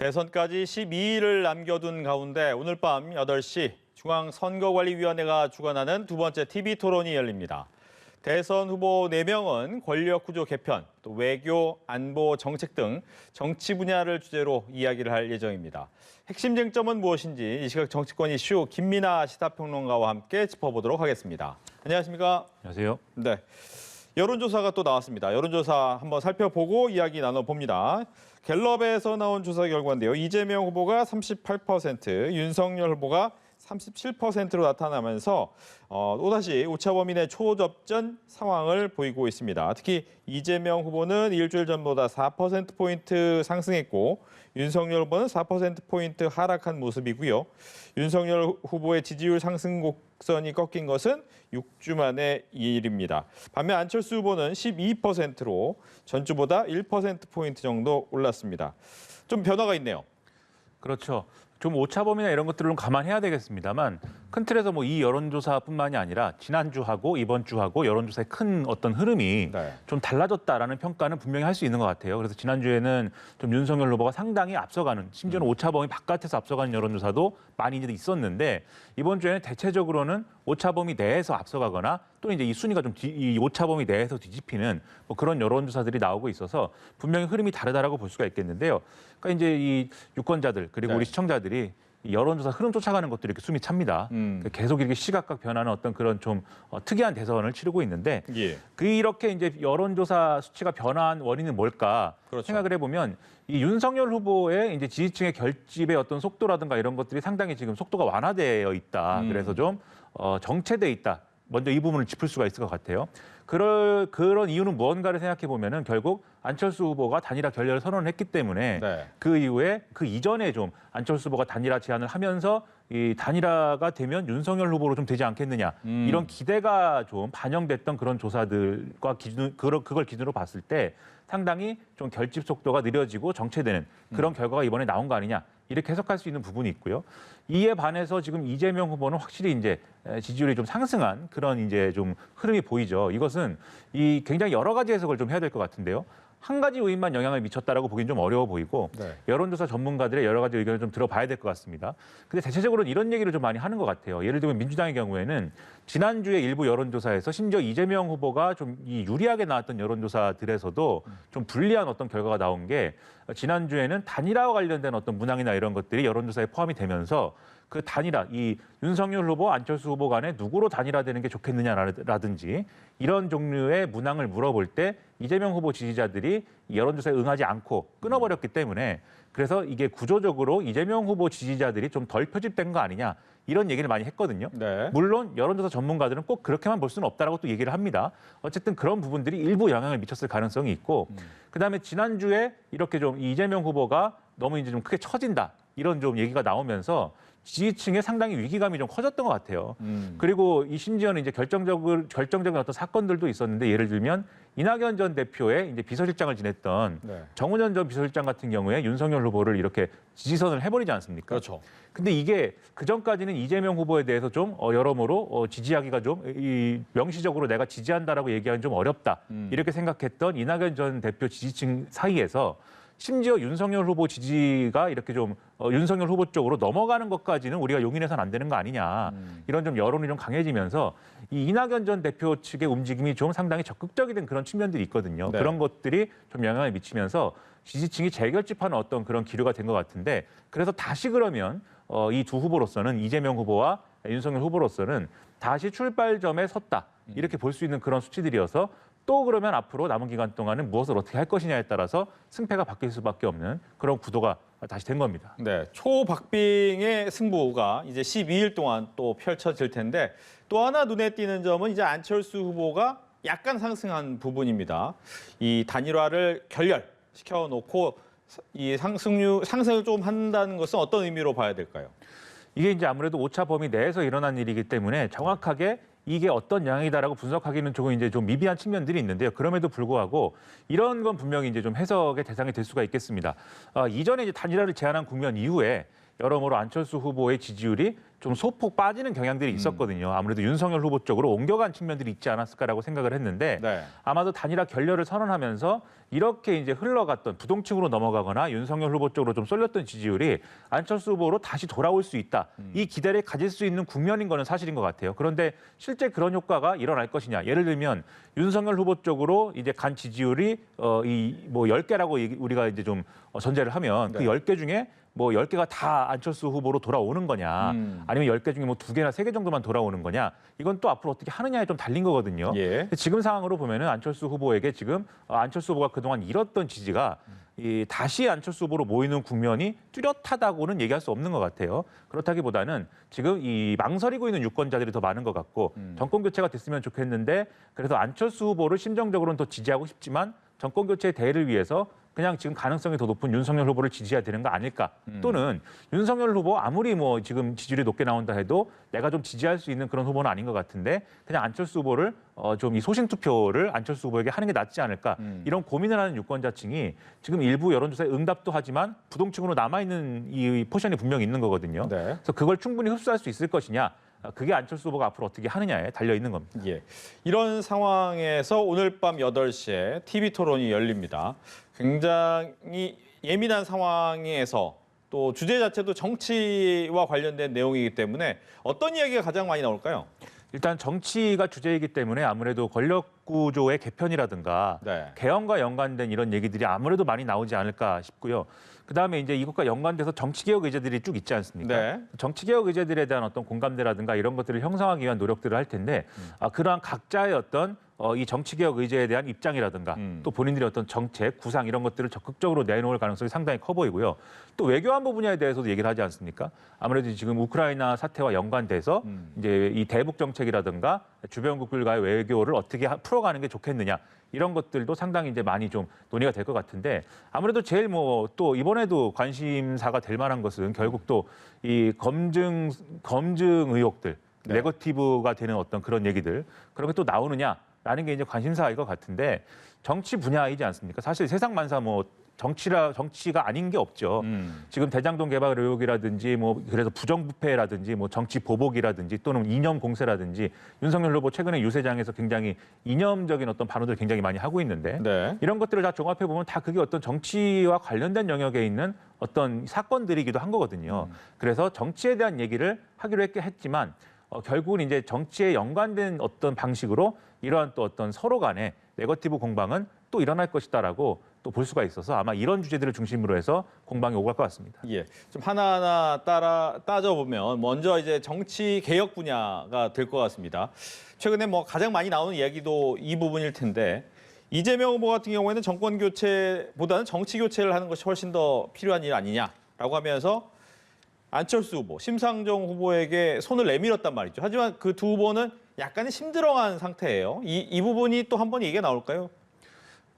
대선까지 12일을 남겨둔 가운데 오늘 밤 8시 중앙선거관리위원회가 주관하는 두 번째 TV 토론이 열립니다. 대선 후보 4명은 권력구조 개편, 또 외교, 안보, 정책 등 정치 분야를 주제로 이야기를 할 예정입니다. 핵심 쟁점은 무엇인지 이 시각 정치권 이슈 김민아 시사평론가와 함께 짚어보도록 하겠습니다. 안녕하십니까? 안녕하세요. 네. 여론조사가 또 나왔습니다. 여론조사 한번 살펴보고 이야기 나눠봅니다. 갤럽에서 나온 조사 결과인데요. 이재명 후보가 38%, 윤석열 후보가 37%로 나타나면서 또다시 오차범위 내 초접전 상황을 보이고 있습니다. 특히 이재명 후보는 일주일 전보다 4%포인트 상승했고 윤석열 후보는 4%포인트 하락한 모습이고요. 윤석열 후보의 지지율 상승 곡선이 꺾인 것은 6주 만의 일입니다. 반면 안철수 후보는 12%로 전주보다 1%포인트 정도 올랐습니다. 좀 변화가 있네요. 그렇죠. 좀 오차범위나 이런 것들을 좀 감안해야 되겠습니다만 큰 틀에서 뭐 이 여론조사뿐만이 아니라 지난주하고 이번 주하고 여론조사의 큰 어떤 흐름이 좀 달라졌다라는 평가는 분명히 할 수 있는 것 같아요. 그래서 지난주에는 좀 윤석열 후보가 상당히 앞서가는, 심지어는 오차범위 바깥에서 앞서가는 여론조사도 많이 이제 있었는데 이번 주에는 대체적으로는 오차범위 내에서 앞서가거나 또 이제 이 순위가 좀 이 오차범위 내에서 뒤집히는 뭐 그런 여론조사들이 나오고 있어서 분명히 흐름이 다르다라고 볼 수가 있겠는데요. 그러니까 이제 이 유권자들 그리고 우리 시청자들이 이 여론조사 흐름 쫓아가는 것들이 이렇게 숨이 찹니다. 계속 이렇게 시각각 변하는 어떤 그런 좀 특이한 대선을 치르고 있는데 이렇게 이제 여론조사 수치가 변화한 원인은 뭘까 생각을 해보면 이 윤석열 후보의 이제 지지층의 결집의 어떤 속도라든가 이런 것들이 상당히 지금 속도가 완화되어 있다. 그래서 좀 정체돼 있다. 먼저 이 부분을 짚을 수가 있을 것 같아요. 그런 이유는 무언가를 생각해 보면은 결국 안철수 후보가 단일화 결렬을 선언을 했기 때문에 그 이후에 그 이전에 좀 안철수 후보가 단일화 제안을 하면서 이 단일화가 되면 윤석열 후보로 좀 되지 않겠느냐 이런 기대가 좀 반영됐던 그런 조사들과 그걸 기준으로 봤을 때 상당히 좀 결집 속도가 느려지고 정체되는 그런 결과가 이번에 나온 거 아니냐 이렇게 해석할 수 있는 부분이 있고요. 이에 반해서 지금 이재명 후보는 확실히 이제 지지율이 좀 상승한 그런 이제 좀 흐름이 보이죠. 이것은 이 굉장히 여러 가지 해석을 좀 해야 될 것 같은데요. 한 가지 요인만 영향을 미쳤다라고 보기는 좀 어려워 보이고 여론조사 전문가들의 여러 가지 의견을 좀 들어봐야 될 것 같습니다. 근데 대체적으로는 이런 얘기를 좀 많이 하는 것 같아요. 예를 들면 민주당의 경우에는 지난주에 일부 여론조사에서 심지어 이재명 후보가 좀 이 유리하게 나왔던 여론조사들에서도 좀 불리한 어떤 결과가 나온 게 지난주에는 단일화와 관련된 어떤 문항이나 이런 것들이 여론조사에 포함이 되면서 그 단일화, 이 윤석열 후보, 안철수 후보 간에 누구로 단일화되는 게 좋겠느냐라든지 이런 종류의 문항을 물어볼 때 이재명 후보 지지자들이 여론조사에 응하지 않고 끊어버렸기 때문에 그래서 이게 구조적으로 이재명 후보 지지자들이 좀 덜 표집된 거 아니냐 이런 얘기를 많이 했거든요. 물론 여론조사 전문가들은 꼭 그렇게만 볼 수는 없다라고 또 얘기를 합니다. 어쨌든 그런 부분들이 일부 영향을 미쳤을 가능성이 있고 그다음에 지난주에 이렇게 좀 이재명 후보가 너무 이제 좀 크게 처진다 이런 좀 얘기가 나오면서 지지층에 상당히 위기감이 좀 커졌던 것 같아요. 그리고 이 심지어는 이제 결정적인 어떤 사건들도 있었는데 예를 들면 이낙연 전 대표의 이제 비서실장을 지냈던 정운현 전 비서실장 같은 경우에 윤석열 후보를 이렇게 지지선을 해버리지 않습니까? 그렇죠. 근데 이게 그 전까지는 이재명 후보에 대해서 좀 여러모로 지지하기가 좀 명시적으로 내가 지지한다라고 얘기하기는 좀 어렵다 이렇게 생각했던 이낙연 전 대표 지지층 사이에서 심지어 윤석열 후보 지지가 이렇게 좀 윤석열 후보 쪽으로 넘어가는 것까지는 우리가 용인해서는 안 되는 거 아니냐. 이런 좀 여론이 좀 강해지면서 이 이낙연 전 대표 측의 움직임이 좀 상당히 적극적이 된 그런 측면들이 있거든요. 그런 것들이 좀 영향을 미치면서 지지층이 재결집하는 어떤 그런 기류가 된 것 같은데 그래서 다시 그러면 이 두 후보로서는 이재명 후보와 윤석열 후보로서는 다시 출발점에 섰다. 이렇게 볼 수 있는 그런 수치들이어서 또 그러면 앞으로 남은 기간 동안은 무엇을 어떻게 할 것이냐에 따라서 승패가 바뀔 수밖에 없는 그런 구도가 다시 된 겁니다. 초박빙의 승부가 이제 12일 동안 또 펼쳐질 텐데 또 하나 눈에 띄는 점은 이제 안철수 후보가 약간 상승한 부분입니다. 이 단일화를 결렬시켜 놓고 이 상승을 좀 한다는 것은 어떤 의미로 봐야 될까요? 이게 이제 아무래도 오차 범위 내에서 일어난 일이기 때문에 정확하게 이게 어떤 영향이다라고 분석하기는 조금 이제 좀 미비한 측면들이 있는데요. 그럼에도 불구하고 이런 건 분명히 이제 좀 해석의 대상이 될 수가 있겠습니다. 이전에 이제 단일화를 제안한 국면 이후에 여러모로 안철수 후보의 지지율이 좀 소폭 빠지는 경향들이 있었거든요. 아무래도 윤석열 후보 쪽으로 옮겨간 측면들이 있지 않았을까라고 생각을 했는데 네. 아마도 단일화 결렬을 선언하면서 이렇게 이제 흘러갔던 부동층으로 넘어가거나 윤석열 후보 쪽으로 좀 쏠렸던 지지율이 안철수 후보로 다시 돌아올 수 있다. 이 기대를 가질 수 있는 국면인 거는 사실인 것 같아요. 그런데 실제 그런 효과가 일어날 것이냐. 예를 들면 윤석열 후보 쪽으로 이제 간 지지율이 이 뭐 10개라고 우리가 이제 좀 전제를 하면 그 10개 중에 뭐 10개가 다 안철수 후보로 돌아오는 거냐 아니면 10개 중에 뭐 2개나 3개 정도만 돌아오는 거냐 이건 또 앞으로 어떻게 하느냐에 좀 달린 거거든요. 예. 지금 상황으로 보면은 안철수 후보에게 지금 안철수 후보가 그동안 잃었던 지지가 이 다시 안철수 후보로 모이는 국면이 뚜렷하다고는 얘기할 수 없는 것 같아요. 그렇다기보다는 지금 이 망설이고 있는 유권자들이 더 많은 것 같고 정권 교체가 됐으면 좋겠는데 그래서 안철수 후보를 심정적으로는 더 지지하고 싶지만 정권 교체의 대의를 위해서 그냥 지금 가능성이 더 높은 윤석열 후보를 지지해야 되는 거 아닐까? 또는 윤석열 후보 아무리 뭐 지금 지지율이 높게 나온다 해도 내가 좀 지지할 수 있는 그런 후보는 아닌 것 같은데 그냥 안철수 후보를 좀 이 소신 투표를 안철수 후보에게 하는 게 낫지 않을까? 이런 고민을 하는 유권자층이 지금 일부 여론조사에 응답도 하지만 부동층으로 남아있는 이 포션이 분명히 있는 거거든요. 네. 그래서 그걸 충분히 흡수할 수 있을 것이냐? 그게 안철수 후보가 앞으로 어떻게 하느냐에 달려 있는 겁니다. 예. 이런 상황에서 오늘 밤 8시에 TV 토론이 열립니다. 굉장히 예민한 상황에서 또 주제 자체도 정치와 관련된 내용이기 때문에 어떤 이야기가 가장 많이 나올까요? 일단 정치가 주제이기 때문에 아무래도 권력 구조의 개편이라든가 네. 개헌과 연관된 이런 얘기들이 아무래도 많이 나오지 않을까 싶고요. 그다음에 이제 이것과 연관돼서 정치개혁 의제들이 쭉 있지 않습니까? 네. 정치개혁 의제들에 대한 어떤 공감대라든가 이런 것들을 형성하기 위한 노력들을 할 텐데 그러한 각자의 어떤 이 정치개혁 의제에 대한 입장이라든가 또 본인들의 어떤 정책, 구상 이런 것들을 적극적으로 내놓을 가능성이 상당히 커 보이고요. 또 외교안보 분야에 대해서도 얘기를 하지 않습니까? 아무래도 지금 우크라이나 사태와 연관돼서 이제 이 대북 정책이라든가 주변국들과의 외교를 어떻게 풀어가는 게 좋겠느냐 이런 것들도 상당히 이제 많이 좀 논의가 될 것 같은데 아무래도 제일 뭐 또 이번에도 관심사가 될 만한 것은 결국 또 이 검증 의혹들, 네. 네거티브가 되는 어떤 그런 얘기들 그런 게 또 나오느냐라는 게 이제 관심사일 것 같은데 정치 분야이지 않습니까? 사실 세상 만사 뭐 정치가 아닌 게 없죠. 지금 대장동 개발 의혹이라든지 뭐 그래서 부정부패라든지 뭐 정치 보복이라든지 또는 이념 공세라든지 윤석열 후보 최근에 유세장에서 굉장히 이념적인 어떤 발언들을 굉장히 많이 하고 있는데 네. 이런 것들을 다 종합해 보면 다 그게 어떤 정치와 관련된 영역에 있는 어떤 사건들이기도 한 거거든요. 그래서 정치에 대한 얘기를 하기로 했지만 결국은 이제 정치에 연관된 어떤 방식으로 이러한 또 어떤 서로 간의 네거티브 공방은 또 일어날 것이다라고 또 볼 수가 있어서 아마 이런 주제들을 중심으로 해서 공방이 오갈 것 같습니다. 예. 좀 하나하나 따져보면 먼저 이제 정치 개혁 분야가 될 것 같습니다. 최근에 뭐 가장 많이 나오는 이야기도 이 부분일 텐데 이재명 후보 같은 경우에는 정권 교체보다는 정치 교체를 하는 것이 훨씬 더 필요한 일 아니냐라고 하면서 안철수 후보, 심상정 후보에게 손을 내밀었단 말이죠. 하지만 그 두 후보는 약간의 심들어간 상태예요. 이 부분이 또 한 번 얘기가 나올까요?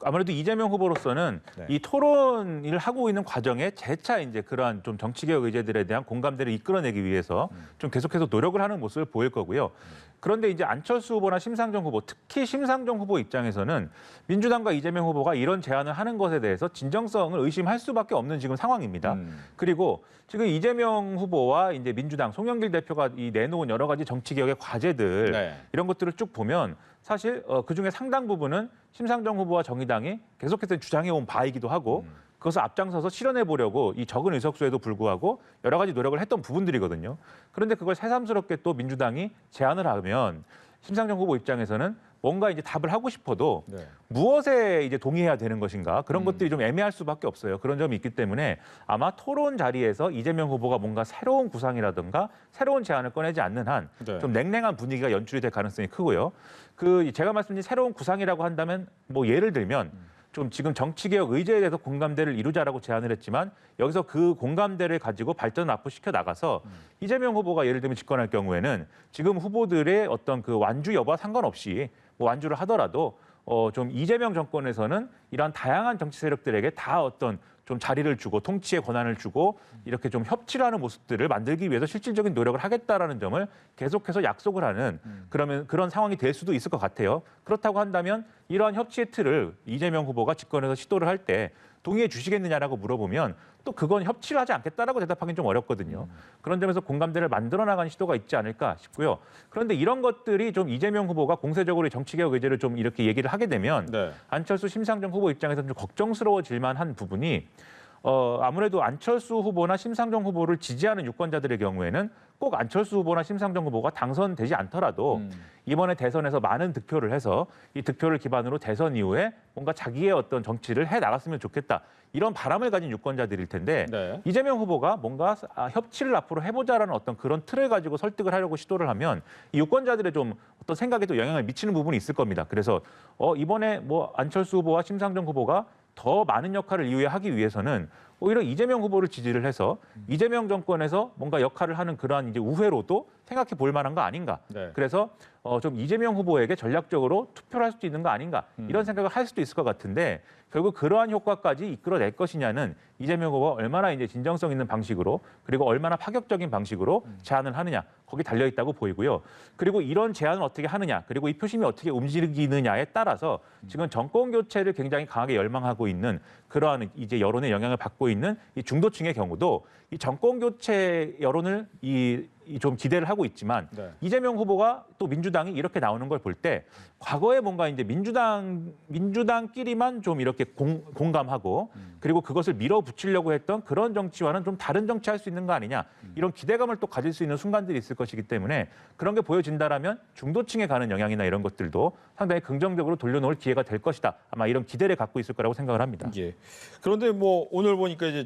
아무래도 이재명 후보로서는 네. 이 토론을 하고 있는 과정에 재차 이제 그러한 좀 정치개혁 의제들에 대한 공감대를 이끌어내기 위해서 좀 계속해서 노력을 하는 모습을 보일 거고요. 그런데 이제 안철수 후보나 심상정 후보, 특히 심상정 후보 입장에서는 민주당과 이재명 후보가 이런 제안을 하는 것에 대해서 진정성을 의심할 수밖에 없는 지금 상황입니다. 그리고 지금 이재명 후보와 이제 민주당 송영길 대표가 이 내놓은 여러 가지 정치개혁의 과제들 네. 이런 것들을 쭉 보면 사실 그중에 상당 부분은 심상정 후보와 정의당이 계속해서 주장해온 바이기도 하고 그것을 앞장서서 실현해 보려고 이 적은 의석수에도 불구하고 여러 가지 노력을 했던 부분들이거든요. 그런데 그걸 새삼스럽게 또 민주당이 제안을 하면 심상정 후보 입장에서는 뭔가 이제 답을 하고 싶어도 네. 무엇에 이제 동의해야 되는 것인가 그런 것들이 좀 애매할 수밖에 없어요. 그런 점이 있기 때문에 아마 토론 자리에서 이재명 후보가 뭔가 새로운 구상이라든가 새로운 제안을 꺼내지 않는 한 좀 네. 냉랭한 분위기가 연출이 될 가능성이 크고요. 제가 말씀드린 새로운 구상이라고 한다면 뭐 예를 들면 좀 지금 정치개혁 의제에 대해서 공감대를 이루자라고 제안을 했지만 여기서 그 공감대를 가지고 발전을 앞으로 시켜 나가서 이재명 후보가 예를 들면 집권할 경우에는 지금 후보들의 어떤 그 완주 여부와 상관없이 뭐 완주를 하더라도 좀 이재명 정권에서는 이러한 다양한 정치 세력들에게 다 어떤 좀 자리를 주고 통치의 권한을 주고 이렇게 좀 협치를 하는 모습들을 만들기 위해서 실질적인 노력을 하겠다라는 점을 계속해서 약속을 하는 그러면 그런 상황이 될 수도 있을 것 같아요. 그렇다고 한다면 이러한 협치의 틀을 이재명 후보가 집권해서 시도를 할 때 동의해 주시겠느냐라고 물어보면 또 그건 협치를 하지 않겠다라고 대답하기는 좀 어렵거든요. 그런 점에서 공감대를 만들어 나가는 시도가 있지 않을까 싶고요. 그런데 이런 것들이 좀 이재명 후보가 공세적으로 정치개혁 의제를 좀 이렇게 얘기를 하게 되면 네. 안철수 심상정 후보 입장에서는 좀 걱정스러워질 만한 부분이 아무래도 안철수 후보나 심상정 후보를 지지하는 유권자들의 경우에는 꼭 안철수 후보나 심상정 후보가 당선되지 않더라도 이번에 대선에서 많은 득표를 해서 이 득표를 기반으로 대선 이후에 뭔가 자기의 어떤 정치를 해 나갔으면 좋겠다. 이런 바람을 가진 유권자들일 텐데 네. 이재명 후보가 뭔가 협치를 앞으로 해보자라는 어떤 그런 틀을 가지고 설득을 하려고 시도를 하면 이 유권자들의 좀 어떤 생각에도 영향을 미치는 부분이 있을 겁니다. 그래서 이번에 뭐 안철수 후보와 심상정 후보가 더 많은 역할을 이후에 하기 위해서는 오히려 이재명 후보를 지지를 해서 이재명 정권에서 뭔가 역할을 하는 그러한 이제 우회로도 생각해 볼 만한 거 아닌가. 네. 그래서 좀 이재명 후보에게 전략적으로 투표를 할 수도 있는 거 아닌가. 이런 생각을 할 수도 있을 것 같은데 결국 그러한 효과까지 이끌어낼 것이냐는 이재명 후보가 얼마나 이제 진정성 있는 방식으로 그리고 얼마나 파격적인 방식으로 제안을 하느냐. 거기 달려 있다고 보이고요. 그리고 이런 제안을 어떻게 하느냐, 그리고 이 표심이 어떻게 움직이느냐에 따라서 지금 정권 교체를 굉장히 강하게 열망하고 있는 그러한 이제 여론의 영향을 받고 있는 이 중도층의 경우도 이 정권 교체 여론을 좀 기대를 하고 있지만 네. 이재명 후보가 또 민주당이 이렇게 나오는 걸 볼 때 과거에 뭔가 이제 민주당끼리만 좀 이렇게 공감하고 그리고 그것을 밀어붙이려고 했던 그런 정치와는 좀 다른 정치할 수 있는 거 아니냐 이런 기대감을 또 가질 수 있는 순간들이 있을 것이기 때문에 그런 게 보여진다라면 중도층에 가는 영향이나 이런 것들도 상당히 긍정적으로 돌려놓을 기회가 될 것이다. 아마 이런 기대를 갖고 있을 거라고 생각을 합니다. 예. 그런데 뭐 오늘 보니까 이제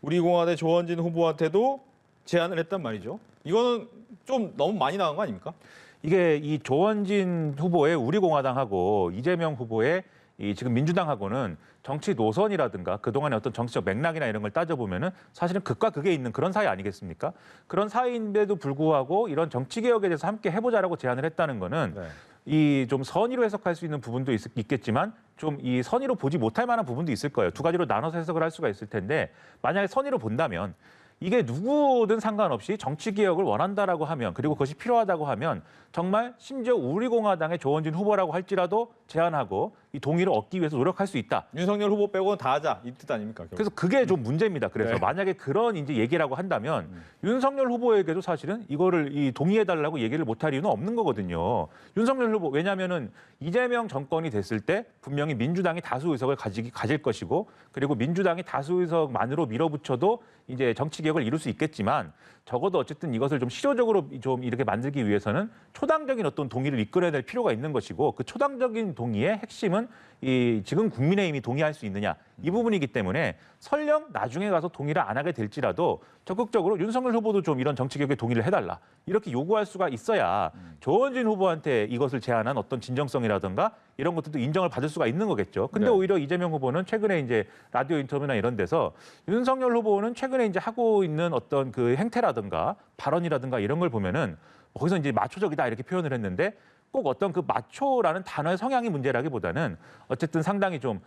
우리공화대 조원진 후보한테도 제안을 했단 말이죠. 이거는 좀 너무 많이 나간 거 아닙니까? 이게 이 조원진 후보의 우리공화당하고 이재명 후보의 이 지금 민주당하고는 정치 노선이라든가 그동안의 어떤 정치적 맥락이나 이런 걸 따져보면은 사실은 극과 극에 있는 그런 사이 아니겠습니까? 그런 사이인데도 불구하고 이런 정치개혁에 대해서 함께 해보자라고 제안을 했다는 거는 네. 이 좀 선의로 해석할 수 있는 부분도 있겠지만 좀 이 선의로 보지 못할 만한 부분도 있을 거예요. 두 가지로 나눠서 해석을 할 수가 있을 텐데 만약에 선의로 본다면 이게 누구든 상관없이 정치개혁을 원한다라고 하면 그리고 그것이 필요하다고 하면 정말 심지어 우리공화당의 조원진 후보라고 할지라도 제안하고 이 동의를 얻기 위해서 노력할 수 있다. 윤석열 후보 빼고는 다 하자 이 뜻 아닙니까? 결국. 그래서 그게 좀 문제입니다. 그래서 네. 만약에 그런 이제 얘기라고 한다면 윤석열 후보에게도 사실은 이거를 동의해달라고 얘기를 못할 이유는 없는 거거든요. 윤석열 후보 왜냐하면은 이재명 정권이 됐을 때 분명히 민주당이 다수 의석을 가질 것이고 그리고 민주당이 다수 의석만으로 밀어붙여도 이제 정치 개혁을 이룰 수 있겠지만 적어도 어쨌든 이것을 좀 실효적으로 좀 이렇게 만들기 위해서는 초당적인 어떤 동의를 이끌어야 될 필요가 있는 것이고 그 초당적인 동의의 핵심은 이 지금 국민의힘이 동의할 수 있느냐 이 부분이기 때문에 설령 나중에 가서 동의를 안 하게 될지라도 적극적으로 윤석열 후보도 좀 이런 정치 개혁에 동의를 해달라 이렇게 요구할 수가 있어야 조원진 후보한테 이것을 제안한 어떤 진정성이라든가 이런 것들도 인정을 받을 수가 있는 거겠죠. 근데 네. 오히려 이재명 후보는 최근에 이제 라디오 인터뷰나 이런 데서 윤석열 후보는 최근에 이제 하고 있는 어떤 그 행태라든가 발언이라든가 이런 걸 보면은 거기서 이제 마초적이다 이렇게 표현을 했는데 꼭 어떤 그 마초라는 단어의 성향이 문제라기보다는 어쨌든 상당히 좀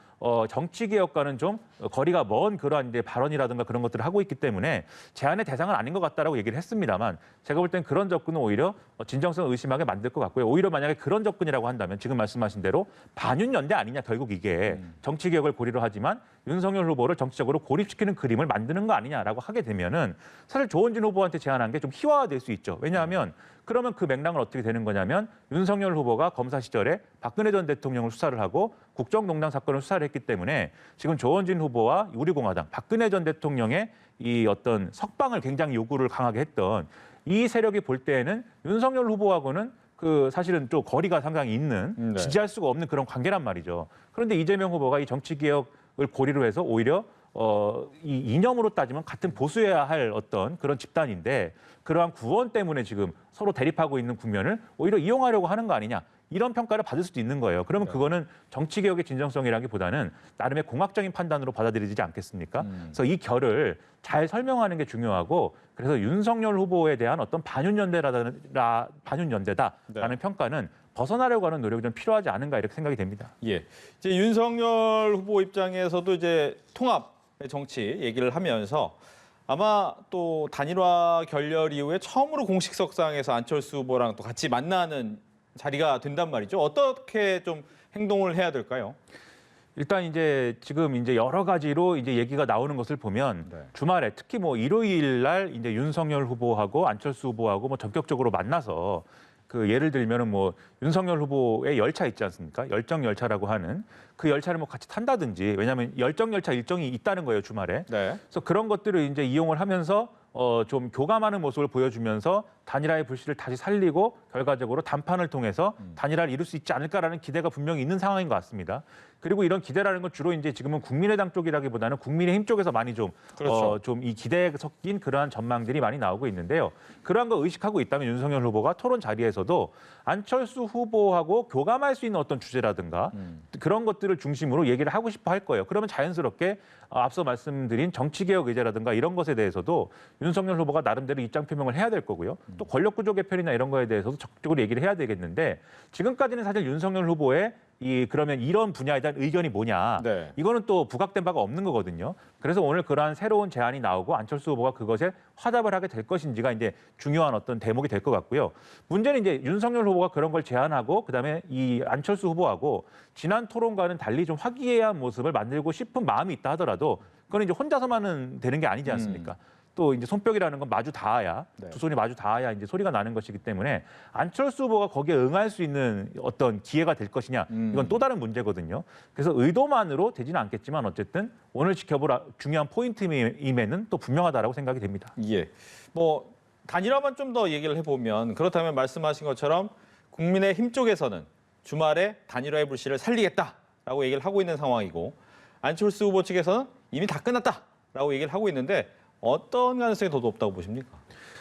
정치 개혁과는 좀 거리가 먼 그러한 이제 발언이라든가 그런 것들을 하고 있기 때문에 제안의 대상은 아닌 것 같다라고 얘기를 했습니다만 제가 볼 땐 그런 접근은 오히려 진정성을 의심하게 만들 것 같고요. 오히려 만약에 그런 접근이라고 한다면 지금 말씀하신 대로 반윤연대 아니냐 결국 이게 정치 개혁을 고리로 하지만 윤석열 후보를 정치적으로 고립시키는 그림을 만드는 거 아니냐라고 하게 되면은 사실 조원진 후보한테 제안한 게 좀 희화화될 수 있죠. 왜냐하면 그러면 그 맥락은 어떻게 되는 거냐면 윤석열 후보가 검사 시절에 박근혜 전 대통령을 수사를 하고 국정농단 사건을 수사를 했기 때문에 지금 조원진 후보와 우리공화당 박근혜 전 대통령의 이 어떤 석방을 굉장히 요구를 강하게 했던 이 세력이 볼 때에는 윤석열 후보하고는 그 사실은 좀 거리가 상당히 있는 네. 지지할 수가 없는 그런 관계란 말이죠. 그런데 이재명 후보가 이 정치개혁을 고리로 해서 오히려 이 이념으로 따지면 같은 보수해야 할 어떤 그런 집단인데 그러한 구원 때문에 지금 서로 대립하고 있는 국면을 오히려 이용하려고 하는 거 아니냐. 이런 평가를 받을 수도 있는 거예요. 그러면 그거는 정치개혁의 진정성이라기보다는 나름의 공학적인 판단으로 받아들이지 않겠습니까? 그래서 이 결을 잘 설명하는 게 중요하고 그래서 윤석열 후보에 대한 어떤 반윤연대다라는 네. 평가는 벗어나려고 하는 노력이 좀 필요하지 않은가 이렇게 생각이 됩니다. 예. 이제 윤석열 후보 입장에서도 이제 통합의 정치 얘기를 하면서 아마 또 단일화 결렬 이후에 처음으로 공식 석상에서 안철수 후보랑 또 같이 만나는 자리가 된단 말이죠. 어떻게 좀 행동을 해야 될까요? 일단 이제 지금 이제 여러 가지로 이제 얘기가 나오는 것을 보면 네. 주말에 특히 뭐 일요일 날 이제 윤석열 후보하고 안철수 후보하고 뭐 전격적으로 만나서 그 예를 들면은 뭐 윤석열 후보의 열차 있지 않습니까? 열정 열차라고 하는 그 열차를 뭐 같이 탄다든지, 왜냐하면 열정 열차 일정이 있다는 거예요, 주말에. 네. 그래서 그런 것들을 이제 이용을 하면서 좀 교감하는 모습을 보여주면서 단일화의 불씨를 다시 살리고 결과적으로 담판을 통해서 단일화를 이룰 수 있지 않을까라는 기대가 분명히 있는 상황인 것 같습니다. 그리고 이런 기대라는 건 주로 이제 지금은 국민의당 쪽이라기보다는 국민의힘 쪽에서 많이 좀 그렇죠. 좀 이 기대에 섞인 그러한 전망들이 많이 나오고 있는데요. 그러한 거 의식하고 있다면 윤석열 후보가 토론 자리에서도 안철수 후보하고 교감할 수 있는 어떤 주제라든가 그런 것들을 중심으로 얘기를 하고 싶어 할 거예요. 그러면 자연스럽게 앞서 말씀드린 정치개혁 의제라든가 이런 것에 대해서도 윤석열 후보가 나름대로 입장 표명을 해야 될 거고요. 또 권력구조 개편이나 이런 거에 대해서도 적극적으로 얘기를 해야 되겠는데, 지금까지는 사실 윤석열 후보의 그러면 이런 분야에 대한 의견이 뭐냐, 네. 이거는 또 부각된 바가 없는 거거든요. 그래서 오늘 그러한 새로운 제안이 나오고 안철수 후보가 그것에 화답을 하게 될 것인지가 이제 중요한 어떤 대목이 될 것 같고요. 문제는 이제 윤석열 후보가 그런 걸 제안하고 그다음에 이 안철수 후보하고 지난 토론과는 달리 좀 화기애애한 모습을 만들고 싶은 마음이 있다 하더라도 그건 이제 혼자서만은 되는 게 아니지 않습니까? 또 이제 손뼉이라는 건 마주 닿아야, 네. 두 손이 마주 닿아야 이제 소리가 나는 것이기 때문에 안철수 후보가 거기에 응할 수 있는 어떤 기회가 될 것이냐, 이건 또 다른 문제거든요. 그래서 의도만으로 되지는 않겠지만 어쨌든 오늘 지켜볼 중요한 포인트임에는 또 분명하다라고 생각이 됩니다. 예. 뭐 단일화만 좀 더 얘기를 해보면, 그렇다면 말씀하신 것처럼 국민의힘 쪽에서는 주말에 단일화의 불씨를 살리겠다라고 얘기를 하고 있는 상황이고, 안철수 후보 측에서는 이미 다 끝났다라고 얘기를 하고 있는데, 어떤 가능성이 더 높다고 보십니까?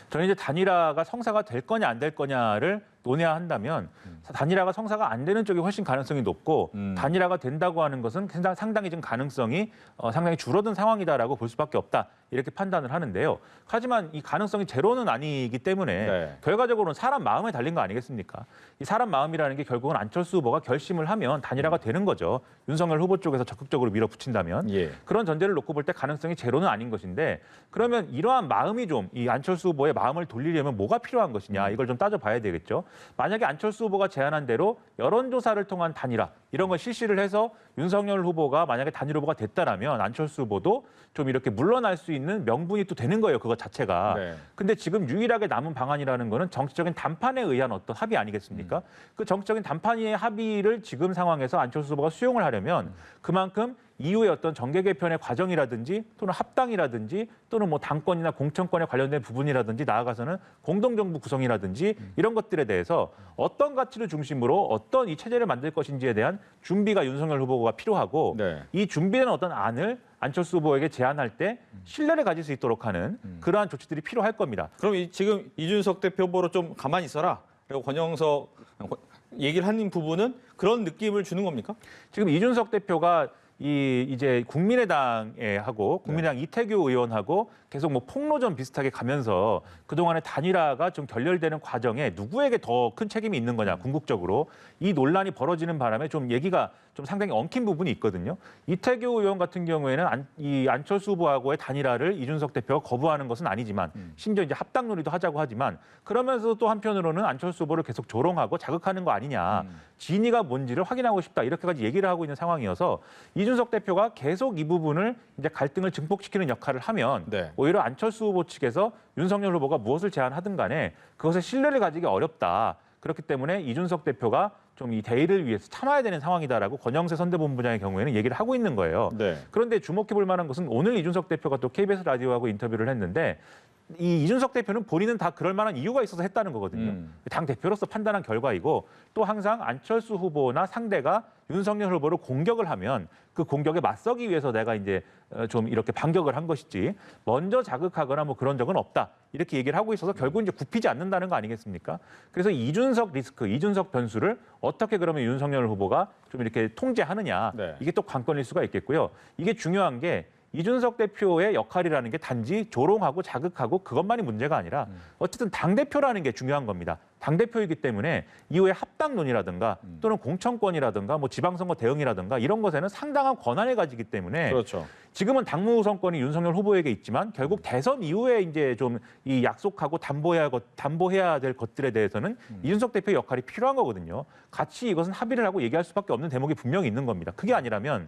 저는 이제 단일화가 성사가 될 거냐 안 될 거냐를 논해야 한다면 단일화가 성사가 안 되는 쪽이 훨씬 가능성이 높고 단일화가 된다고 하는 것은 상당히 좀 가능성이 상당히 줄어든 상황이다라고 볼 수밖에 없다, 이렇게 판단을 하는데요. 하지만 이 가능성이 제로는 아니기 때문에 네. 결과적으로는 사람 마음에 달린 거 아니겠습니까? 이 사람 마음이라는 게 결국은 안철수 후보가 결심을 하면 단일화가 되는 거죠. 윤석열 후보 쪽에서 적극적으로 밀어붙인다면. 예. 그런 전제를 놓고 볼 때 가능성이 제로는 아닌 것인데, 그러면 이러한 마음이 좀 이 안철수 후보의 마음을 돌리려면 뭐가 필요한 것이냐, 이걸 좀 따져봐야 되겠죠. 만약에 안철수 후보가 제안한 대로 여론조사를 통한 단일화 이런 걸 실시를 해서 윤석열 후보가 만약에 단일 후보가 됐다라면 안철수 후보도 좀 이렇게 물러날 수 있는 명분이 또 되는 거예요, 그것 자체가. 네. 근데 지금 유일하게 남은 방안이라는 거는 정치적인 담판에 의한 어떤 합의 아니겠습니까? 그 정치적인 담판의 합의를 지금 상황에서 안철수 후보가 수용을 하려면 그만큼 이후에 어떤 정계 개편의 과정이라든지 또는 합당이라든지 또는 뭐 당권이나 공천권에 관련된 부분이라든지 나아가서는 공동정부 구성이라든지 이런 것들에 대해서 어떤 가치를 중심으로 어떤 이 체제를 만들 것인지에 대한 준비가 윤석열 후보가 필요하고, 네. 이 준비된 어떤 안을 안철수 후보에게 제안할 때 신뢰를 가질 수 있도록 하는 그러한 조치들이 필요할 겁니다. 그럼 지금 이준석 대표 후보로 좀 가만히 있어라, 그리고 권영석 얘기를 하는 부분은 그런 느낌을 주는 겁니까? 지금 이준석 대표가 이제 국민의당에 하고 국민의당 이태규 의원하고 계속 뭐 폭로전 비슷하게 가면서 그동안의 단일화가 좀 결렬되는 과정에 누구에게 더 큰 책임이 있는 거냐, 궁극적으로 이 논란이 벌어지는 바람에 좀 얘기가 좀 상당히 엉킨 부분이 있거든요. 이태규 의원 같은 경우에는 이 안철수 후보하고의 단일화를 이준석 대표가 거부하는 것은 아니지만 심지어 이제 합당 논의도 하자고 하지만, 그러면서 또 한편으로는 안철수 후보를 계속 조롱하고 자극하는 거 아니냐, 진위가 뭔지를 확인하고 싶다, 이렇게까지 얘기를 하고 있는 상황이어서 이준석 대표가 계속 이 부분을 이제 갈등을 증폭시키는 역할을 하면 네. 오히려 안철수 후보 측에서 윤석열 후보가 무엇을 제안하든 간에 그것에 신뢰를 가지기 어렵다. 그렇기 때문에 이준석 대표가 좀 이 대의를 위해서 참아야 되는 상황이다라고 권영세 선대본부장의 경우에는 얘기를 하고 있는 거예요. 네. 그런데 주목해 볼 만한 것은 오늘 이준석 대표가 또 KBS 라디오하고 인터뷰를 했는데, 이 이준석 대표는 본인은 다 그럴 만한 이유가 있어서 했다는 거거든요. 당 대표로서 판단한 결과이고, 또 항상 안철수 후보나 상대가 윤석열 후보를 공격을 하면 그 공격에 맞서기 위해서 내가 이제 좀 이렇게 반격을 한 것이지 먼저 자극하거나 뭐 그런 적은 없다, 이렇게 얘기를 하고 있어서 결국 이제 굽히지 않는다는 거 아니겠습니까? 그래서 이준석 리스크, 이준석 변수를 어떻게 그러면 윤석열 후보가 좀 이렇게 통제하느냐, 네. 이게 또 관건일 수가 있겠고요. 이게 중요한 게 이준석 대표의 역할이라는 게 단지 조롱하고 자극하고 그것만이 문제가 아니라 어쨌든 당대표라는 게 중요한 겁니다. 당대표이기 때문에 이후에 합당론이라든가 또는 공천권이라든가 뭐 지방선거 대응이라든가 이런 것에는 상당한 권한을 가지기 때문에 그렇죠. 지금은 당무 선권이 윤석열 후보에게 있지만 결국 대선 이후에 이제 좀 이 약속하고 담보해야 될 것들에 대해서는 이준석 대표의 역할이 필요한 거거든요. 같이 이것은 합의를 하고 얘기할 수밖에 없는 대목이 분명히 있는 겁니다. 그게 아니라면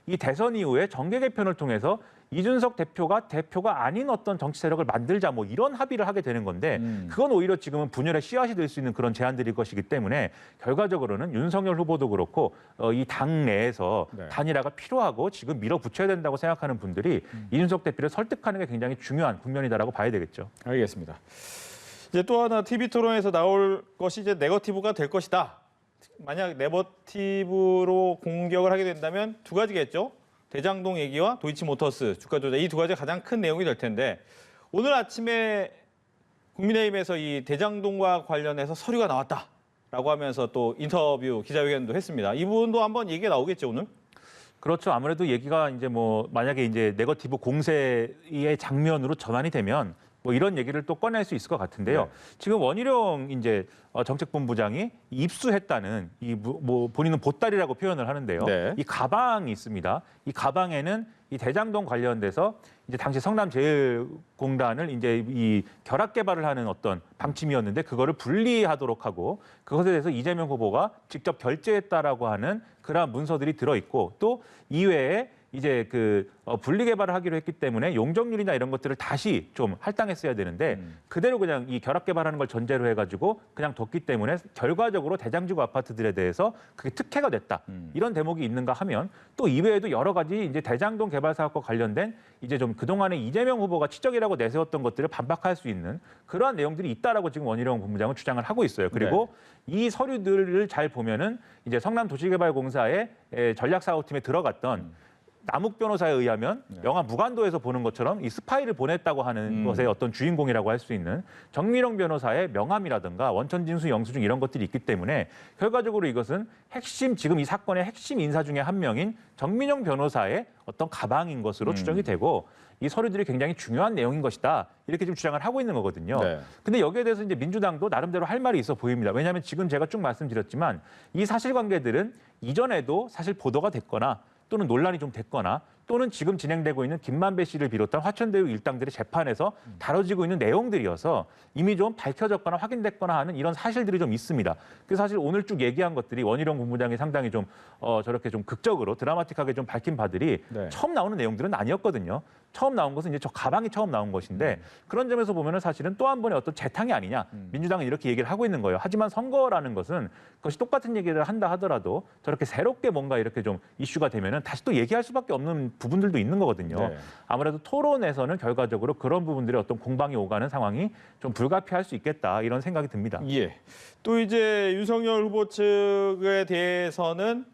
이 대선 이후에 정계 개편을 통해서 이준석 대표가 아닌 어떤 정치 세력을 만들자 뭐 이런 합의를 하게 되는 건데 그건 오히려 지금은 분열의 씨앗이 될 수 있는 그런 제안들일 것이기 때문에 결과적으로는 윤석열 후보도 그렇고 이 당 내에서 네. 단일화가 필요하고 지금 밀어붙여야 된다고 생각하는 분들이 이준석 대표를 설득하는 게 굉장히 중요한 국면이다라고 봐야 되겠죠. 알겠습니다. 이제 또 하나 TV 토론에서 나올 것이 이제 네거티브가 될 것이다. 만약 네거티브로 공격을 하게 된다면 두 가지겠죠. 대장동 얘기와 도이치모터스 주가 조작 이 두 가지가 가장 큰 내용이 될 텐데 오늘 아침에 국민의힘에서 이 대장동과 관련해서 서류가 나왔다라고 하면서 또 인터뷰 기자회견도 했습니다. 이 부분도 한번 얘기가 나오겠죠 오늘? 그렇죠. 아무래도 얘기가 이제 뭐 만약에 이제 네거티브 공세의 장면으로 전환이 되면 뭐 이런 얘기를 또 꺼낼 수 있을 것 같은데요. 네. 지금 원희룡 이제 정책본부장이 입수했다는 이 뭐 본인은 보따리라고 표현을 하는데요. 네. 이 가방이 있습니다. 이 가방에는 이 대장동 관련돼서 이제 당시 성남제일공단을 이제 이 결합 개발을 하는 어떤 방침이었는데 그거를 분리하도록 하고 그것에 대해서 이재명 후보가 직접 결재했다라고 하는 그러한 문서들이 들어 있고 또 이외에 이제 그 분리 개발을 하기로 했기 때문에 용적률이나 이런 것들을 다시 좀 할당했어야 되는데 그대로 그냥 이 결합 개발하는 걸 전제로 해가지고 그냥 뒀기 때문에 결과적으로 대장지구 아파트들에 대해서 그게 특혜가 됐다 이런 대목이 있는가 하면 또 이외에도 여러 가지 이제 대장동 개발 사업과 관련된 이제 좀 그동안에 이재명 후보가 치적이라고 내세웠던 것들을 반박할 수 있는 그러한 내용들이 있다라고 지금 원희룡 본부장은 주장을 하고 있어요. 그리고 이 서류들을 잘 보면은 이제 성남도시개발공사의 전략사업팀에 들어갔던 남욱 변호사에 의하면 영화 무간도에서 보는 것처럼 이 스파이를 보냈다고 하는 것의 어떤 주인공이라고 할 수 있는 정미령 변호사의 명함이라든가 원천징수 영수증 이런 것들이 있기 때문에 결과적으로 이것은 핵심 지금 이 사건의 핵심 인사 중에 한 명인 정민영 변호사의 어떤 가방인 것으로 추정이 되고 이 서류들이 굉장히 중요한 내용인 것이다. 이렇게 지금 주장을 하고 있는 거거든요. 네. 근데 여기에 대해서 이제 민주당도 나름대로 할 말이 있어 보입니다. 왜냐하면 지금 제가 쭉 말씀드렸지만 이 사실관계들은 이전에도 사실 보도가 됐거나 또는 논란이 좀 됐거나 또는 지금 진행되고 있는 김만배 씨를 비롯한 화천대유 일당들의 재판에서 다뤄지고 있는 내용들이어서 이미 좀 밝혀졌거나 확인됐거나 하는 이런 사실들이 좀 있습니다. 그래서 사실 오늘 쭉 얘기한 것들이 원희룡 본부장이 상당히 좀 저렇게 좀 극적으로 드라마틱하게 좀 밝힌 바들이 네. 처음 나오는 내용들은 아니었거든요. 처음 나온 것은 이제 저 가방이 처음 나온 것인데 그런 점에서 보면은 사실은 또 한 번의 어떤 재탕이 아니냐. 민주당은 이렇게 얘기를 하고 있는 거예요. 하지만 선거라는 것은 그것이 똑같은 얘기를 한다 하더라도 저렇게 새롭게 뭔가 이렇게 좀 이슈가 되면은 다시 또 얘기할 수밖에 없는 부분들도 있는 거거든요. 네. 아무래도 토론에서는 결과적으로 그런 부분들의 어떤 공방이 오가는 상황이 좀 불가피할 수 있겠다 이런 생각이 듭니다. 예. 또 이제 윤석열 후보 측에 대해서는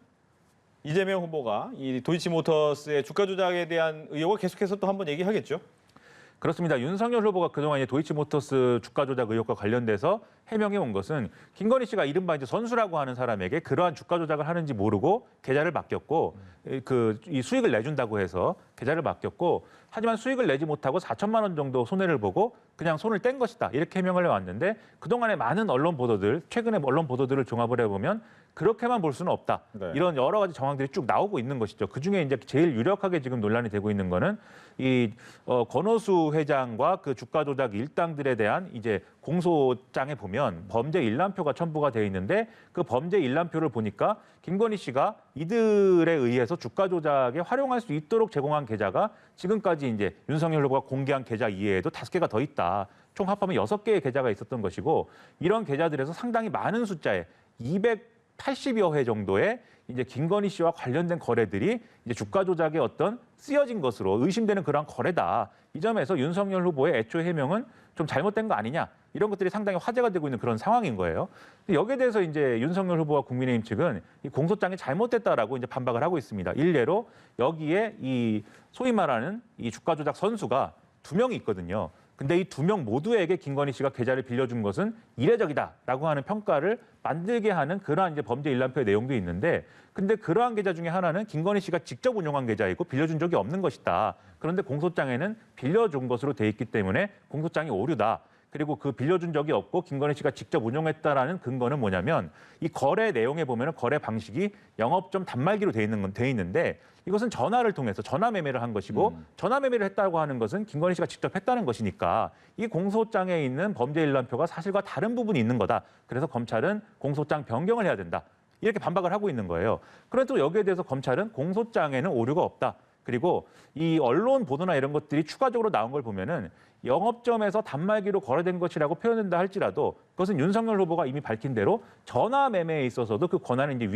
이재명 후보가 이 도이치모터스의 주가 조작에 대한 의혹을 계속해서 또 한번 얘기하겠죠. 그렇습니다. 윤석열 후보가 그동안 이제 도이치모터스 주가 조작 의혹과 관련돼서 해명해 온 것은 김건희 씨가 이른바 이제 선수라고 하는 사람에게 그러한 주가 조작을 하는지 모르고 계좌를 맡겼고 이 수익을 내준다고 해서 계좌를 맡겼고 하지만 수익을 내지 못하고 4천만 원 정도 손해를 보고 그냥 손을 뗀 것이다. 이렇게 해명을 해왔는데 그동안의 많은 언론 보도들, 최근의 언론 보도들을 종합을 해보면 그렇게만 볼 수는 없다. 네. 이런 여러 가지 정황들이 쭉 나오고 있는 것이죠. 그중에 이제 제일 유력하게 지금 논란이 되고 있는 거는 이 권오수 회장과 그 주가 조작 일당들에 대한 이제 공소장에 보면 범죄 일람표가 첨부가 돼 있는데 그 범죄 일람표를 보니까 김건희 씨가 이들에 의해서 주가 조작에 활용할 수 있도록 제공한 계좌가 지금까지 이제 윤석열 후보가 공개한 계좌 이외에도 5개가 더 있다. 총 합하면 6개의 계좌가 있었던 것이고 이런 계좌들에서 상당히 많은 숫자의 280여 회 정도의 이제 김건희 씨와 관련된 거래들이 이제 주가 조작의 어떤 쓰여진 것으로 의심되는 그러한 거래다. 이 점에서 윤석열 후보의 애초 해명은 좀 잘못된 거 아니냐. 이런 것들이 상당히 화제가 되고 있는 그런 상황인 거예요. 근데 여기에 대해서 이제 윤석열 후보와 국민의힘 측은 이 공소장이 잘못됐다라고 이제 반박을 하고 있습니다. 일례로 여기에 이 소위 말하는 이 주가 조작 선수가 2명이 있거든요. 근데 이 2명 모두에게 김건희 씨가 계좌를 빌려준 것은 이례적이다라고 하는 평가를 만들게 하는 그러한 이제 범죄 일람표의 내용도 있는데 근데 그러한 계좌 중에 하나는 김건희 씨가 직접 운영한 계좌이고 빌려준 적이 없는 것이다. 그런데 공소장에는 빌려준 것으로 돼 있기 때문에 공소장이 오류다. 그리고 그 빌려준 적이 없고 김건희 씨가 직접 운용했다라는 근거는 뭐냐면 이 거래 내용에 보면은 거래 방식이 영업점 단말기로 돼 있는데 이것은 전화를 통해서 전화 매매를 한 것이고 전화 매매를 했다고 하는 것은 김건희 씨가 직접 했다는 것이니까 이 공소장에 있는 범죄 일람표가 사실과 다른 부분이 있는 거다. 그래서 검찰은 공소장 변경을 해야 된다. 이렇게 반박을 하고 있는 거예요. 그런데 또 여기에 대해서 검찰은 공소장에는 오류가 없다. 그리고 이 언론 보도나 이런 것들이 추가적으로 나온 걸 보면은 영업점에서 단말기로 거래된 것이라고 표현된다 할지라도 그것은 윤석열 후보가 이미 밝힌 대로 전화 매매에 있어서도 그 권한을 이제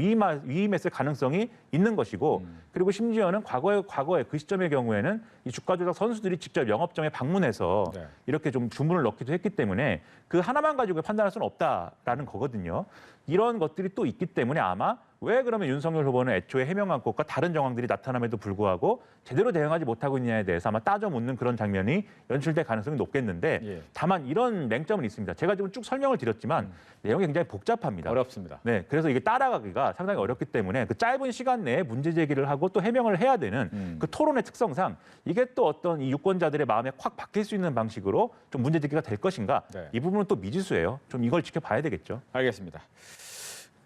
위임했을 가능성이 있는 것이고 그리고 심지어는 과거에 그 시점의 경우에는 이 주가 조작 선수들이 직접 영업점에 방문해서 네. 이렇게 좀 주문을 넣기도 했기 때문에 그 하나만 가지고 판단할 수는 없다라는 거거든요. 이런 것들이 또 있기 때문에 아마 왜 그러면 윤석열 후보는 애초에 해명한 것과 다른 정황들이 나타남에도 불구하고 제대로 대응하지 못하고 있느냐에 대해서 아마 따져 묻는 그런 장면이 연출될 가능성이 높겠는데 예. 다만 이런 맹점은 있습니다. 제가 지금 쭉 설명을 드렸지만 내용이 굉장히 복잡합니다. 어렵습니다. 네, 그래서 이게 따라가기가 상당히 어렵기 때문에 그 짧은 시간 내에 문제 제기를 하고 또 해명을 해야 되는 그 토론의 특성상 이게 또 어떤 이 유권자들의 마음에 확 박힐 수 있는 방식으로 좀 문제 제기가 될 것인가? 네. 이 부분은 또 미지수예요. 좀 이걸 지켜봐야 되겠죠. 알겠습니다.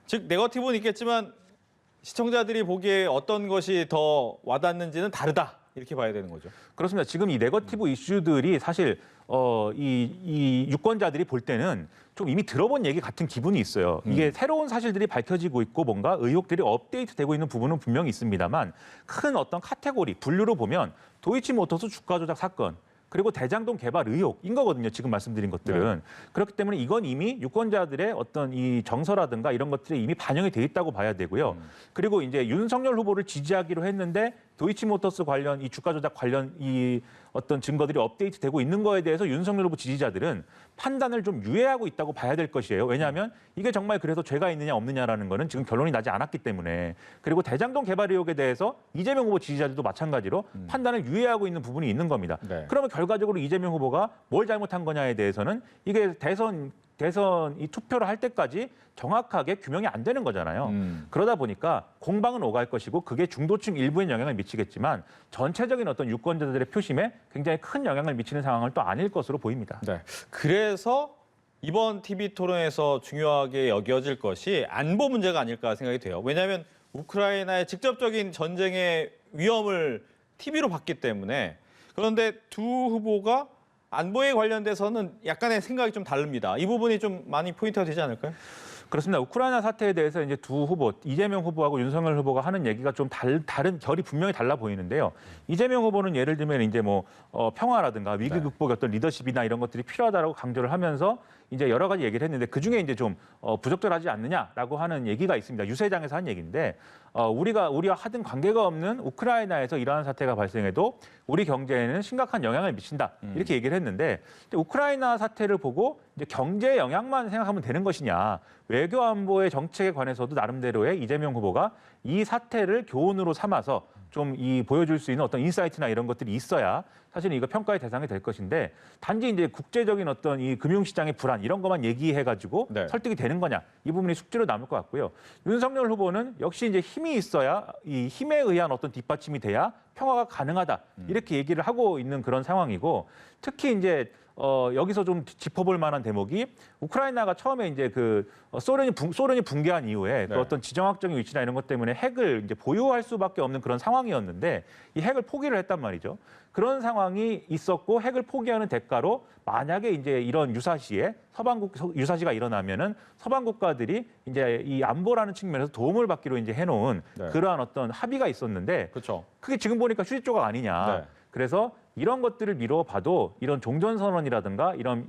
즉 네거티브는 있겠지만 시청자들이 보기에 어떤 것이 더 와닿는지는 다르다. 이렇게 봐야 되는 거죠. 그렇습니다. 지금 이 네거티브 이슈들이 사실 이 유권자들이 볼 때는 좀 이미 들어본 얘기 같은 기분이 있어요. 이게 새로운 사실들이 밝혀지고 있고 뭔가 의혹들이 업데이트되고 있는 부분은 분명히 있습니다만 큰 어떤 카테고리, 분류로 보면 도이치모터스 주가 조작 사건, 그리고 대장동 개발 의혹인 거거든요. 지금 말씀드린 것들은. 그렇기 때문에 이건 이미 유권자들의 어떤 이 정서라든가 이런 것들이 이미 반영이 돼 있다고 봐야 되고요. 그리고 이제 윤석열 후보를 지지하기로 했는데 도이치모터스 관련 이 주가 조작 관련 이 어떤 증거들이 업데이트되고 있는 거에 대해서 윤석열 후보 지지자들은 판단을 좀 유예하고 있다고 봐야 될 것이에요. 왜냐하면 이게 정말 그래서 죄가 있느냐 없느냐라는 거는 지금 결론이 나지 않았기 때문에 그리고 대장동 개발 의혹에 대해서 이재명 후보 지지자들도 마찬가지로 판단을 유예하고 있는 부분이 있는 겁니다. 네. 그러면 결과적으로 이재명 후보가 뭘 잘못한 거냐에 대해서는 이게 대선 이 투표를 할 때까지 정확하게 규명이 안 되는 거잖아요. 그러다 보니까 공방은 오갈 것이고 그게 중도층 일부에 영향을 미치겠지만 전체적인 어떤 유권자들의 표심에 굉장히 큰 영향을 미치는 상황을 또 아닐 것으로 보입니다. 네. 그래서 이번 TV 토론에서 중요하게 여겨질 것이 안보 문제가 아닐까 생각이 돼요. 왜냐하면 우크라이나의 직접적인 전쟁의 위험을 TV로 봤기 때문에 그런데 두 후보가 안보에 관련돼서는 약간의 생각이 좀 다릅니다. 이 부분이 좀 많이 포인트가 되지 않을까요? 그렇습니다. 우크라이나 사태에 대해서 이제 두 후보, 이재명 후보하고 윤석열 후보가 하는 얘기가 좀 다른 결이 분명히 달라 보이는데요. 이재명 후보는 예를 들면 이제 뭐 평화라든가 위기 극복의 어떤 리더십이나 이런 것들이 필요하다라고 강조를 하면서 이제 여러 가지 얘기를 했는데 그 중에 이제 좀 부적절하지 않느냐라고 하는 얘기가 있습니다. 유세장에서 한 얘기인데 우리와 하등 관계가 없는 우크라이나에서 이러한 사태가 발생해도 우리 경제에는 심각한 영향을 미친다 이렇게 얘기를 했는데 우크라이나 사태를 보고 이제 경제 영향만 생각하면 되는 것이냐 외교 안보의 정책에 관해서도 나름대로의 이재명 후보가 이 사태를 교훈으로 삼아서 좀 보여줄 수 있는 어떤 인사이트나 이런 것들이 있어야 사실은 이거 평가의 대상이 될 것인데 단지 이제 국제적인 어떤 이 금융시장의 불안 이런 것만 얘기해가지고 네. 설득이 되는 거냐 이 부분이 숙제로 남을 것 같고요. 윤석열 후보는 역시 이제 힘이 있어야 이 힘에 의한 어떤 뒷받침이 돼야 평화가 가능하다 이렇게 얘기를 하고 있는 그런 상황이고 특히 이제 여기서 좀 짚어볼 만한 대목이 우크라이나가 처음에 이제 그 소련이 붕괴한 이후에 네. 그 어떤 지정학적인 위치나 이런 것 때문에 핵을 이제 보유할 수밖에 없는 그런 상황이었는데 이 핵을 포기를 했단 말이죠. 그런 상황이 있었고 핵을 포기하는 대가로 만약에 이제 이런 유사시가 일어나면은 서방 국가들이 이제 이 안보라는 측면에서 도움을 받기로 이제 해놓은 네. 그러한 어떤 합의가 있었는데 그렇죠. 그게 지금 보니까 휴지 조각 아니냐. 네. 그래서 이런 것들을 미뤄봐도 이런 종전선언이라든가 이런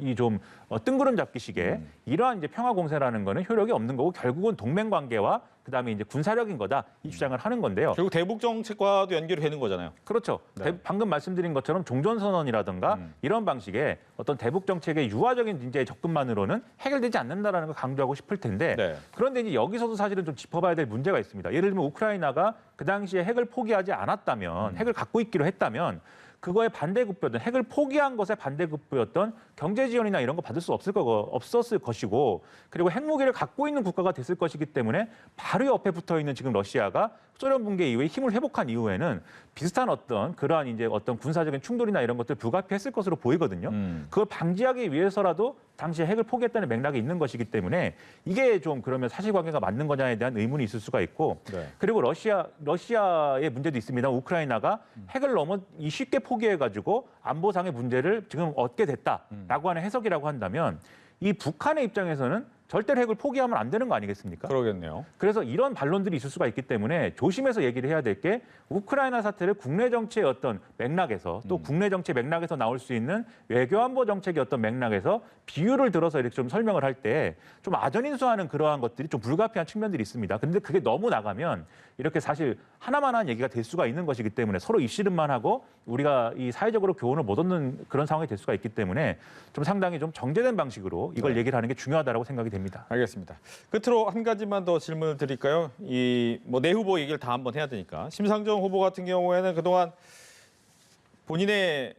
이 좀 뜬구름 잡기식의 이러한 이제 평화 공세라는 거는 효력이 없는 거고 결국은 동맹 관계와 그다음에 이제 군사력인 거다 이 주장을 하는 건데요. 결국 대북 정책과도 연결이 되는 거잖아요. 그렇죠. 네. 방금 말씀드린 것처럼 종전선언이라든가 이런 방식의 어떤 대북 정책의 유화적인 이제 접근만으로는 해결되지 않는다라는 걸 강조하고 싶을 텐데 네. 그런데 이제 여기서도 사실은 좀 짚어봐야 될 문제가 있습니다. 예를 들면 우크라이나가 그 당시에 핵을 포기하지 않았다면 핵을 갖고 있기로 했다면 그거에 반대급부였던 핵을 포기한 것에 반대급부였던 경제 지원이나 이런 거 받을 수 없었을 것이고 그리고 핵무기를 갖고 있는 국가가 됐을 것이기 때문에 바로 옆에 붙어 있는 지금 러시아가 소련 붕괴 이후에 힘을 회복한 이후에는 비슷한 그러한 이제 군사적인 충돌이나 이런 것들 불가피했을 것으로 보이거든요. 그걸 방지하기 위해서라도 당시에 핵을 포기했다는 맥락이 있는 것이기 때문에 이게 좀 그러면 사실관계가 맞는 거냐에 대한 의문이 있을 수가 있고 네. 그리고 러시아의 문제도 있습니다. 우크라이나가 핵을 너무 쉽게 포기해가지고 안보상의 문제를 지금 얻게 됐다라고 하는 해석이라고 한다면 이 북한의 입장에서는 절대로 핵을 포기하면 안 되는 거 아니겠습니까? 그러겠네요. 그래서 이런 반론들이 있을 수가 있기 때문에 조심해서 얘기를 해야 될 게 우크라이나 사태를 국내 정치의 맥락에서 또 국내 정치 맥락에서 나올 수 있는 외교안보 정책의 맥락에서 비유를 들어서 이렇게 좀 설명을 할 때 좀 아전인수하는 그러한 것들이 좀 불가피한 측면들이 있습니다. 근데 그게 너무 나가면 이렇게 사실 하나만한 얘기가 될 수가 있는 것이기 때문에 서로 입씨름만 하고 우리가 이 사회적으로 교훈을 못 얻는 그런 상황이 될 수가 있기 때문에 좀 상당히 좀 정제된 방식으로 이걸 얘기를 하는 게 중요하다고 생각이 됩니다. 알겠습니다. 끝으로 한 가지만 더 질문을 드릴까요? 내 후보 얘기를 다 한번 해야 되니까. 심상정 후보 같은 경우에는 그동안 본인의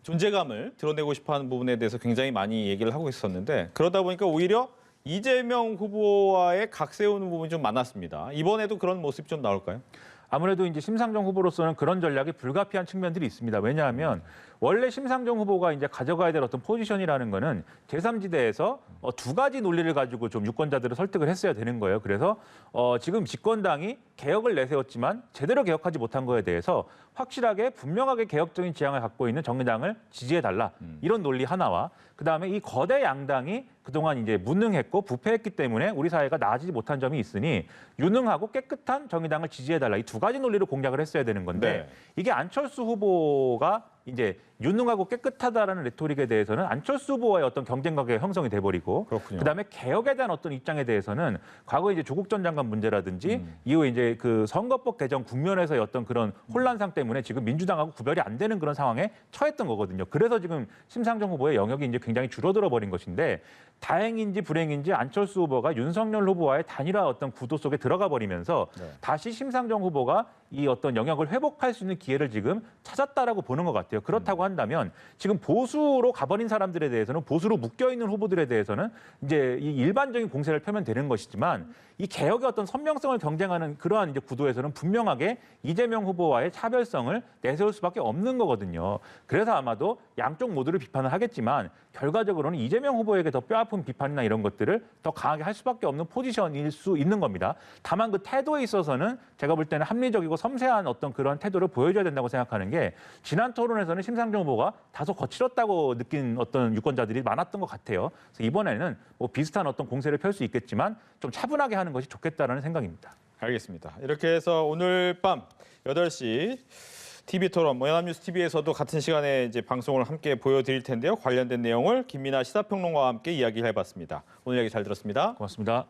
존재감을 드러내고 싶어하는 부분에 대해서 굉장히 많이 얘기를 하고 있었는데 그러다 보니까 오히려 이재명 후보와의 각 세우는 부분이 좀 많았습니다. 이번에도 그런 모습이 좀 나올까요? 아무래도 이제 심상정 후보로서는 그런 전략이 불가피한 측면들이 있습니다. 왜냐하면 원래 심상정 후보가 이제 가져가야 될 포지션이라는 거는 제3지대에서 두 가지 논리를 가지고 좀 유권자들을 설득을 했어야 되는 거예요. 그래서 지금 집권당이 개혁을 내세웠지만 제대로 개혁하지 못한 거에 대해서 확실하게 분명하게 개혁적인 지향을 갖고 있는 정당을 지지해달라. 이런 논리 하나와 그다음에 이 거대 양당이 그동안 이제 무능했고 부패했기 때문에 우리 사회가 나아지지 못한 점이 있으니 유능하고 깨끗한 정의당을 지지해달라. 이 두 가지 논리를 공략을 했어야 되는 건데 네. 이게 안철수 후보가 이제 유능하고 깨끗하다라는 레토릭에 대해서는 안철수 후보와의 경쟁 관계가 형성이 돼버리고 그다음에 개혁에 대한 입장에 대해서는 과거 이제 조국 전 장관 문제라든지 이후에 이제 그 선거법 개정 국면에서의 그런 혼란상 때문에 지금 민주당하고 구별이 안 되는 그런 상황에 처했던 거거든요. 그래서 지금 심상정 후보의 영역이 이제 굉장히 줄어들어 버린 것인데 다행인지 불행인지 안철수 후보가 윤석열 후보와의 단일화 구도 속에 들어가 버리면서 다시 심상정 후보가 이 영역을 회복할 수 있는 기회를 지금 찾았다라고 보는 것 같아요. 그렇다고 한다면 지금 보수로 가버린 사람들에 대해서는 보수로 묶여있는 후보들에 대해서는 이제 이 일반적인 공세를 펴면 되는 것이지만 이 개혁의 선명성을 경쟁하는 그러한 이제 구도에서는 분명하게 이재명 후보와의 차별성을 내세울 수밖에 없는 거거든요. 그래서 아마도 양쪽 모두를 비판을 하겠지만 결과적으로는 이재명 후보에게 더 뼈아픈 비판이나 이런 것들을 더 강하게 할 수밖에 없는 포지션일 수 있는 겁니다. 다만 그 태도에 있어서는 제가 볼 때는 합리적이고 섬세한 그런 태도를 보여줘야 된다고 생각하는 게 지난 토론에서는 심상정 후보가 다소 거칠었다고 느낀 유권자들이 많았던 것 같아요. 그래서 이번에는 비슷한 공세를 펼 수 있겠지만 좀 차분하게 하는 것이 좋겠다라는 생각입니다. 알겠습니다. 이렇게 해서 오늘 밤 8시 TV 토론, 연합뉴스 TV에서도 같은 시간에 이제 방송을 함께 보여드릴 텐데요. 관련된 내용을 김민아 시사평론가와 함께 이야기를 해봤습니다. 오늘 이야기 잘 들었습니다. 고맙습니다.